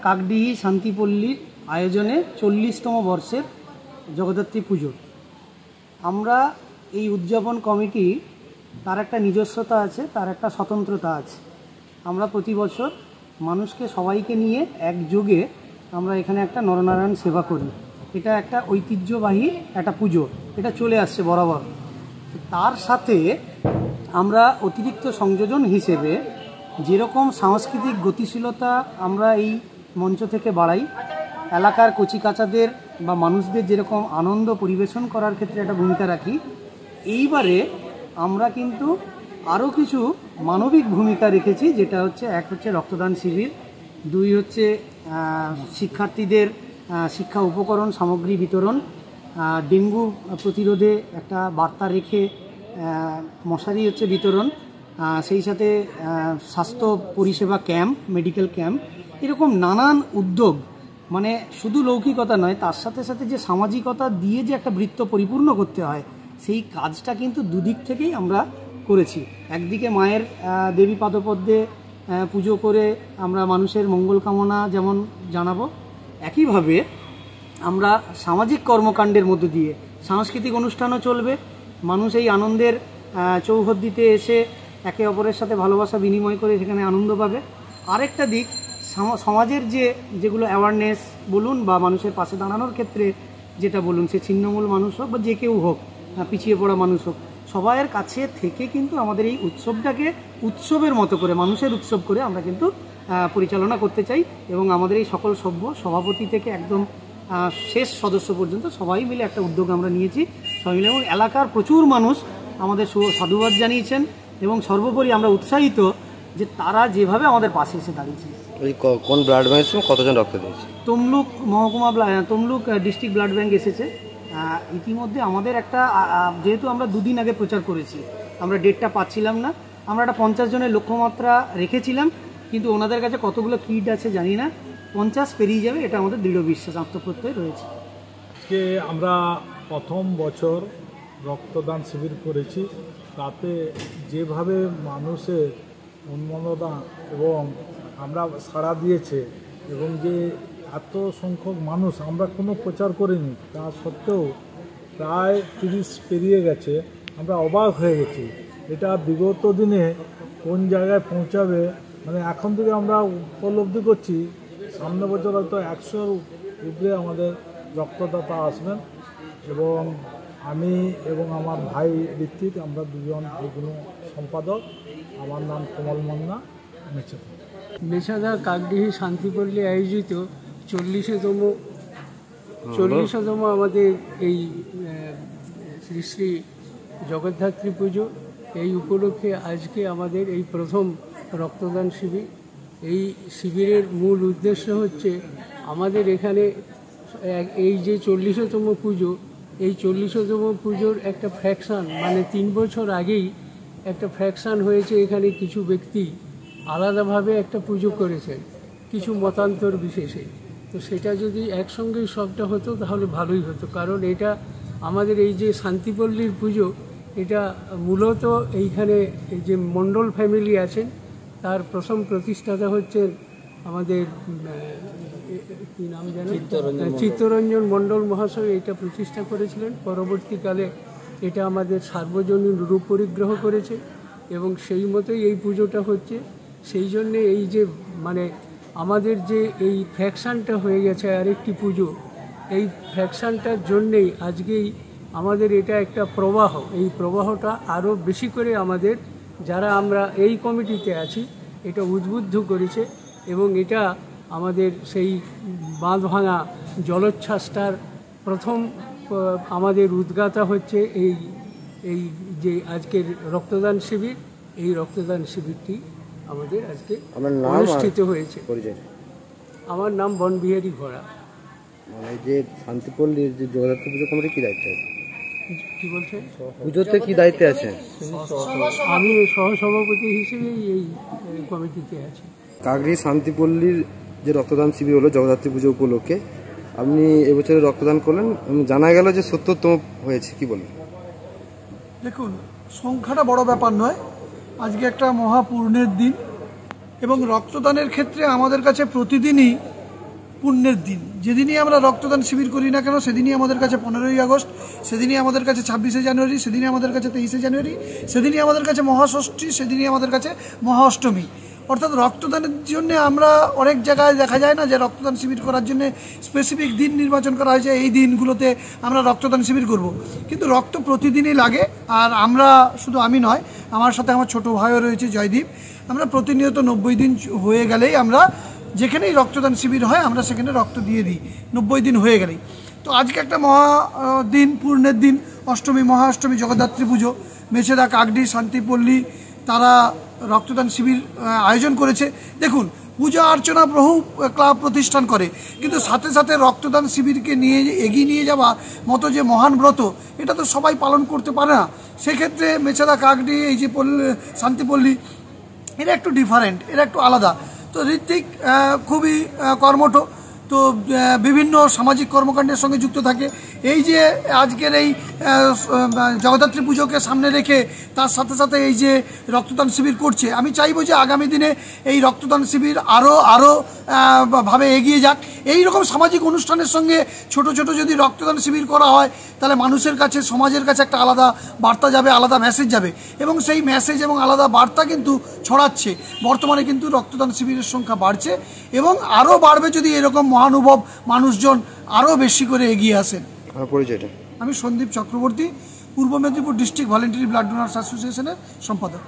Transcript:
কাকডিহি শান্তিপল্লীর আয়োজনে 40তম বর্ষের জগদ্ধাত্রী পুজো। আমরা এই উদযাপন কমিটি তার একটা নিজস্বতা আছে, তার একটা স্বতন্ত্রতা আছে। আমরা প্রতি বছর মানুষকে সবাইকে নিয়ে একযোগে আমরা এখানে একটা নরনারায়ণ সেবা করি। এটা একটা ঐতিহ্যবাহী একটা পুজো, এটা চলে আসছে বরাবর। তার সাথে আমরা অতিরিক্ত সংযোজন হিসেবে যেরকম সাংস্কৃতিক গতিশীলতা আমরা এই মঞ্চ থেকে বাড়াই, এলাকার কচিকাচাদের বা মানুষদের যেরকম আনন্দ পরিবেশন করার ক্ষেত্রে একটা ভূমিকা রাখি, এইবারে আমরা কিন্তু আরও কিছু মানবিক ভূমিকা রেখেছি। যেটা হচ্ছে, এক হচ্ছে রক্তদান শিবির, দুই হচ্ছে শিক্ষার্থীদের শিক্ষা উপকরণ সামগ্রী বিতরণ, ডেঙ্গু প্রতিরোধে একটা বার্তা রেখে মশারি হচ্ছে বিতরণ, সেই সাথে স্বাস্থ্য পরিষেবা ক্যাম্প, মেডিকেল ক্যাম্প, এরকম নানান উদ্যোগ। মানে শুধু লৌকিকতা নয়, তার সাথে সাথে যে সামাজিকতা দিয়ে যে একটা বৃত্ত পরিপূর্ণ করতে হয়, সেই কাজটা কিন্তু দুদিক থেকেই আমরা করেছি। একদিকে মায়ের দেবী পাদপদ্মে পুজো করে আমরা মানুষের মঙ্গল কামনা যেমন জানাবো, একইভাবে আমরা সামাজিক কর্মকাণ্ডের মধ্য দিয়ে সাংস্কৃতিক অনুষ্ঠানও চলবে। মানুষ এই আনন্দের চৌহদ্দিতে এসে একে অপরের সাথে ভালোবাসা বিনিময় করে সেখানে আনন্দ পাবে। আরেকটা দিক, সমাজের যেগুলো অ্যাওয়ারনেস বলুন বা মানুষের পাশে দাঁড়ানোর ক্ষেত্রে যেটা বলুন, সে ছিন্নমূল মানুষ হোক বা যে কেউ হোক, পিছিয়ে পড়া মানুষ হোক, সবাইয়ের কাছে থেকে কিন্তু আমাদের এই উৎসবটাকে উৎসবের মতো করে, মানুষের উৎসব করে আমরা কিন্তু পরিচালনা করতে চাই। এবং আমাদের এই সকল সভ্য সভাপতি থেকে একদম শেষ সদস্য পর্যন্ত সবাই মিলে একটা উদ্যোগ আমরা নিয়েছি সবাই মিলে, এবং এলাকার প্রচুর মানুষ আমাদের সাধুবাদ জানিয়েছেন। এবং সর্বোপরি আমরা উৎসাহিত যে তারা যেভাবে আমাদের পাশে এসে দাঁড়িয়েছে। কোন ব্লাড ব্যাংক, কতজন রক্ত দিয়েছে? তমলুক মহকুমা, তমলুক ডিস্ট্রিক্ট ব্লাড ব্যাংক এসেছে। ইতিমধ্যে আমাদের একটা, যেহেতু আমরা দুদিন আগে প্রচার করেছি, আমরা ডেটটা পাচ্ছিলাম না, আমরা একটা 50 জনের লক্ষ্যমাত্রা রেখেছিলাম, কিন্তু ওনাদের কাছে কতগুলো কিট আছে জানি না, 50 পেরিয়ে যাবে, এটা আমাদের দৃঢ় বিশ্বাস, আত্মপ্রত্যয় রয়েছে। আজকে আমরা প্রথম বছর রক্তদান শিবির করেছি, তাতে যেভাবে মানুষের উন্মাদনা এবং আমরা সাড়া দিয়েছে, এবং যে এত সংখ্যক মানুষ, আমরা কোনো প্রচার করিনি, তা সত্ত্বেও প্রায় 30 পেরিয়ে গেছে, আমরা অবাক হয়ে গেছি। এটা বিগত দিনে কোন জায়গায় পৌঁছাবে, মানে এখন থেকে আমরা উপলব্ধি করছি সামনে বছর হয়তো 100-র উপরে আমাদের রক্তদাতা আসবেন। এবং আমি এবং আমার ভাই ঋত্বিক, আমরা দুজন যুগ্ম সম্পাদক। আমার নাম কমল মান্না, মেছেদা। মেছেদা কাকডিহি শান্তিপল্লী আয়োজিত 40তম আমাদের এই শ্রী শ্রী জগদ্ধাত্রী পুজো, এই উপলক্ষে আজকে আমাদের এই প্রথম রক্তদান শিবির। এই শিবিরের মূল উদ্দেশ্য হচ্ছে আমাদের এখানে এই যে 40তম পুজো, এই 40তম পুজোর একটা ফ্র্যাকশান, মানে 3 বছর আগেই একটা ফ্র্যাকশান হয়েছে। এখানে কিছু ব্যক্তি আলাদাভাবে একটা পুজো করেছেন কিছু মতান্তর বিশেষে, তো সেটা যদি একসঙ্গেই সবটা হতো তাহলে ভালোই হতো। কারণ এটা আমাদের এই যে শান্তিপল্লীর পুজো, এটা মূলত এইখানে যে মণ্ডল ফ্যামিলি আছেন, তার প্রথম প্রতিষ্ঠাতা হচ্ছেন আমাদের কী নাম জানেন, চিত্তরঞ্জন মণ্ডল মহাশয় এটা প্রতিষ্ঠা করেছিলেন। পরবর্তীকালে এটা আমাদের সার্বজনীন রূপ পরিগ্রহ করেছে এবং সেই মতোই এই পুজোটা হচ্ছে। সেই জন্যে এই যে মানে আমাদের যে এই ফ্র্যাকশানটা হয়ে গেছে আরেকটি পুজো, এই ফ্র্যাকশানটার জন্যেই আজকেই আমাদের এটা একটা প্রবাহ, এই প্রবাহটা আরও বেশি করে আমাদের যারা আমরা এই কমিটিতে আছি এটা উদ্বুদ্ধ করেছে। এবং এটা আমাদের সেই বাঁধ ভাঙা জলোচ্ছ্বাসটার প্রথম আমাদের উদ্গাতা হচ্ছে এই যে আজকের রক্তদান শিবির। এই রক্তদান শিবিরটি আমাদের আজকে অনুষ্ঠিত হয়েছে। আমার নাম বনবিহারী ঘোড়া। মানে যে শান্তিপল্লীর যে জগদ্ধাত্রী পুজো কমিটি কি দায়িত্বে আছে? কি বলছেন? পুজোতে কি দায়িত্বে আছে? আমি সহসভাপতি হিসেবেই এই কমিটিতে আছি। কাকডিহি শান্তিপল্লীর যে রক্তদান শিবির হলো জগদ্ধাত্রী পুজো উপলক্ষে, আপনি এবছরে রক্তদান করলেন, জানা গেল যে 70তম হয়েছে, কি বলবেন? দেখুন, সংখ্যাটা বড় ব্যাপার নয়, আজকে একটা মহাপূর্ণের দিন এবং রক্তদানের ক্ষেত্রে আমাদের কাছে প্রতিদিনই পুণ্যের দিন। যেদিনই আমরা রক্তদান শিবির করি না কেন সেদিনই আমাদের কাছে 15ই আগস্ট, সেদিনই আমাদের কাছে 26শে জানুয়ারি, সেদিনই আমাদের কাছে 23শে জানুয়ারি, সেদিনই আমাদের কাছে মহাষষ্ঠী, সেদিনই আমাদের কাছে মহা অষ্টমী। অর্থাৎ রক্তদানের জন্য আমরা অনেক জায়গায় দেখা যায় না যে রক্তদান শিবির করার জন্য স্পেসিফিক দিন নির্বাচন করা হয়েছে, এই দিনগুলোতে আমরা রক্তদান শিবির করব। কিন্তু রক্ত প্রতিদিনই লাগে। আর আমরা শুধু আমি নয়, আমার সাথে আমার ছোটো ভাইও রয়েছে জয়দীপ, আমরা প্রতিনিয়ত 90 দিন হয়ে গেলেই আমরা যেখানেই রক্তদান শিবির হয় আমরা সেখানে রক্ত দিয়ে দিই 90 দিন হয়ে গেলেই। তো আজকে একটা মহা দিন, পূর্ণের দিন, অষ্টমী, মহা অষ্টমী, জগদ্ধাত্রী পুজো। মেছেদা, কাকডি, শান্তিপল্লী তারা রক্তদান শিবির আয়োজন করেছে। দেখুন, পূজা অর্চনা বহু ক্লাব প্রতিষ্ঠান করে, কিন্তু সাথে সাথে রক্তদান শিবিরকে নিয়ে এগিয়ে নিয়ে যাওয়া মতো যে মহান ব্রত, এটা তো সবাই পালন করতে পারে না। সেক্ষেত্রে মেছেদা, কাকডি, এই যে শান্তিপল্লী, এরা একটু ডিফারেন্ট, এরা একটু আলাদা। তো ঋত্বিক খুবই কর্মঠ, তো বিভিন্ন সামাজিক কর্মকাণ্ডের সঙ্গে যুক্ত থাকে। এই যে আজকের এই জগদ্ধাত্রী পুজোকে সামনে রেখে তার সাথে সাথে এই যে রক্তদান শিবির করছে, আমি চাইবো যে আগামী দিনে এই রক্তদান শিবির আরও ভাবে এগিয়ে যাক। এই রকম সামাজিক অনুষ্ঠানের সঙ্গে ছোট ছোট যদি রক্তদান শিবির করা হয় তাহলে মানুষের কাছে, সমাজের কাছে একটা আলাদা বার্তা যাবে, আলাদা মেসেজ যাবে, এবং সেই মেসেজ এবং আলাদা বার্তা কিন্তু ছড়াচ্ছে। বর্তমানে কিন্তু রক্তদান শিবিরের সংখ্যা বাড়ছে এবং আরও বাড়বে যদি এরকম মহানুভব মানুষজন আরও বেশি করে এগিয়ে আসেন। পরিচয়টা? আমি সন্দীপ চক্রবর্তী, পূর্ব Medinipur district voluntary blood donors অ্যাসোসিয়েশনের সম্পাদক।